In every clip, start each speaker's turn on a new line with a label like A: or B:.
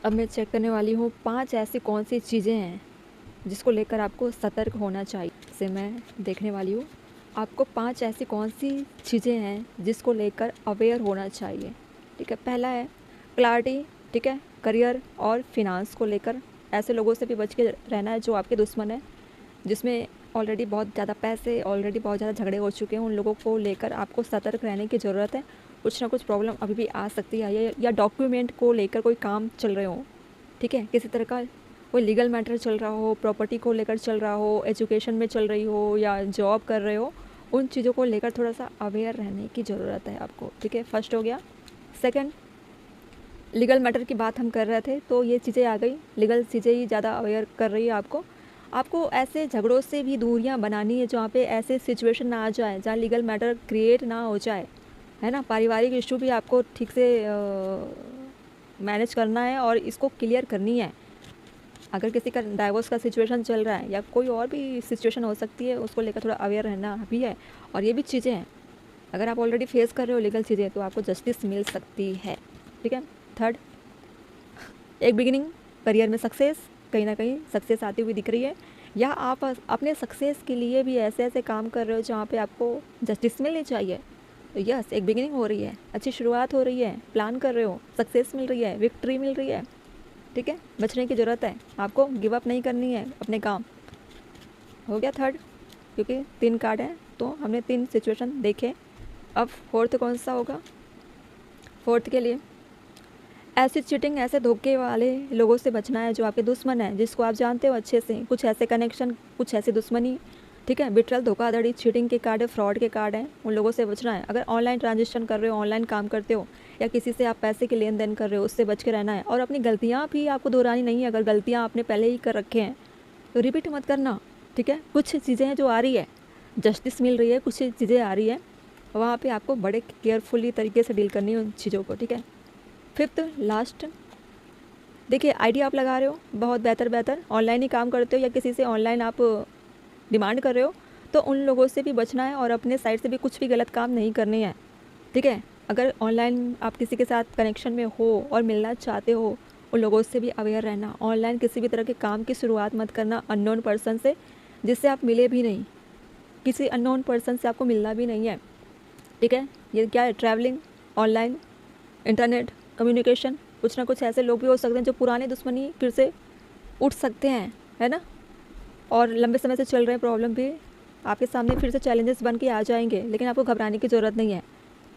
A: अब मैं चेक करने वाली हूँ 5 ऐसी कौन सी चीज़ें हैं जिसको लेकर आपको सतर्क होना चाहिए। से मैं देखने वाली हूँ आपको 5 ऐसी कौन सी चीज़ें हैं जिसको लेकर अवेयर होना चाहिए। ठीक है, पहला है क्लैरिटी। ठीक है, करियर और फिनांस को लेकर ऐसे लोगों से भी बच के रहना है जो आपके दुश्मन है, जिसमें ऑलरेडी बहुत ज़्यादा पैसे, ऑलरेडी बहुत ज़्यादा झगड़े हो चुके हैं। उन लोगों को लेकर आपको सतर्क रहने की ज़रूरत है। कुछ ना कुछ प्रॉब्लम अभी भी आ सकती है, या डॉक्यूमेंट को लेकर कोई काम चल रहे हो। ठीक है, किसी तरह का कोई लीगल मैटर चल रहा हो, प्रॉपर्टी को लेकर चल रहा हो, एजुकेशन में चल रही हो या जॉब कर रहे हो, उन चीज़ों को लेकर थोड़ा सा अवेयर रहने की ज़रूरत है आपको। ठीक है, फर्स्ट हो गया। सेकंड, लीगल मैटर की बात हम कर रहे थे तो ये चीज़ें आ गई, लीगल चीज़ें ही ज़्यादा अवेयर कर रही है आपको। आपको ऐसे झगड़ों से भी दूरियां बनानी है जहाँ पे ऐसे सिचुएशन ना आ जाए, जहाँ लीगल मैटर क्रिएट ना हो जाए, है ना। पारिवारिक इशू भी आपको ठीक से मैनेज करना है और इसको क्लियर करनी है। अगर किसी का डाइवोर्स का सिचुएशन चल रहा है या कोई और भी सिचुएशन हो सकती है, उसको लेकर थोड़ा अवेयर रहना भी है। और ये भी चीज़ें हैं, अगर आप ऑलरेडी फेस कर रहे हो लीगल चीज़ें तो आपको जस्टिस मिल सकती है। ठीक है। थर्ड, एक बिगिनिंग, करियर में सक्सेस, कहीं ना कहीं सक्सेस आती हुई दिख रही है, या आप अपने सक्सेस के लिए भी ऐसे ऐसे काम कर रहे हो जहाँ पे आपको जस्टिस मिलनी चाहिए। तो यस, एक बिगिनिंग हो रही है, अच्छी शुरुआत हो रही है, प्लान कर रहे हो, सक्सेस मिल रही है, विक्ट्री मिल रही है। ठीक है, बचने की ज़रूरत है, आपको गिव अप नहीं करनी है अपने काम। हो गया थर्ड, क्योंकि 3 कार्ड हैं तो हमने 3 सिचुएशन देखे। अब फोर्थ कौन सा होगा? फोर्थ के लिए ऐसी चीटिंग, ऐसे धोखे वाले लोगों से बचना है जो आपके दुश्मन है, जिसको आप जानते हो अच्छे से, कुछ ऐसे कनेक्शन, कुछ ऐसी दुश्मनी। ठीक है, बिट्रल, धोखाधड़ी, चीटिंग के कार्ड है, फ्रॉड के कार्ड हैं, उन लोगों से बचना है। अगर ऑनलाइन ट्रांजेक्शन कर रहे हो, ऑनलाइन काम करते हो, या किसी से आप पैसे के लेन देन कर रहे हो, उससे बच के रहना है। और अपनी गलतियाँ भी आपको दोहरानी नहीं है। अगर गलतियाँ आपने पहले ही कर रखे हैं तो रिपीट मत करना। ठीक है, कुछ चीज़ें हैं जो आ रही है, जस्टिस मिल रही है, कुछ चीज़ें आ रही है, वहाँ पे आपको बड़े केयरफुली तरीके से डील करनी है उन चीज़ों को। ठीक है। फिफ्थ, लास्ट, देखिए आइडिया आप लगा रहे हो, बहुत बेहतर ऑनलाइन ही काम करते हो या किसी से ऑनलाइन आप डिमांड कर रहे हो, तो उन लोगों से भी बचना है और अपने साइड से भी कुछ भी गलत काम नहीं करने हैं। ठीक है, अगर ऑनलाइन आप किसी के साथ कनेक्शन में हो और मिलना चाहते हो, उन लोगों से भी अवेयर रहना। ऑनलाइन किसी भी तरह के काम की शुरुआत मत करना अननोन पर्सन से, जिससे आप मिले भी नहीं, किसी अननोन पर्सन से आपको मिलना भी नहीं है। ठीक है, ये क्या है? ट्रैवलिंग, ऑनलाइन, इंटरनेट, कम्युनिकेशन, कुछ ना कुछ ऐसे लोग भी हो सकते हैं जो पुराने दुश्मनी फिर से उठ सकते हैं, है ना। और लंबे समय से चल रहे प्रॉब्लम भी आपके सामने फिर से चैलेंजेस बन के आ जाएंगे, लेकिन आपको घबराने की ज़रूरत नहीं है।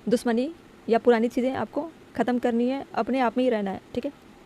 A: दुश्मनी या पुरानी चीज़ें आपको ख़त्म करनी है, अपने आप में ही रहना है। ठीक है।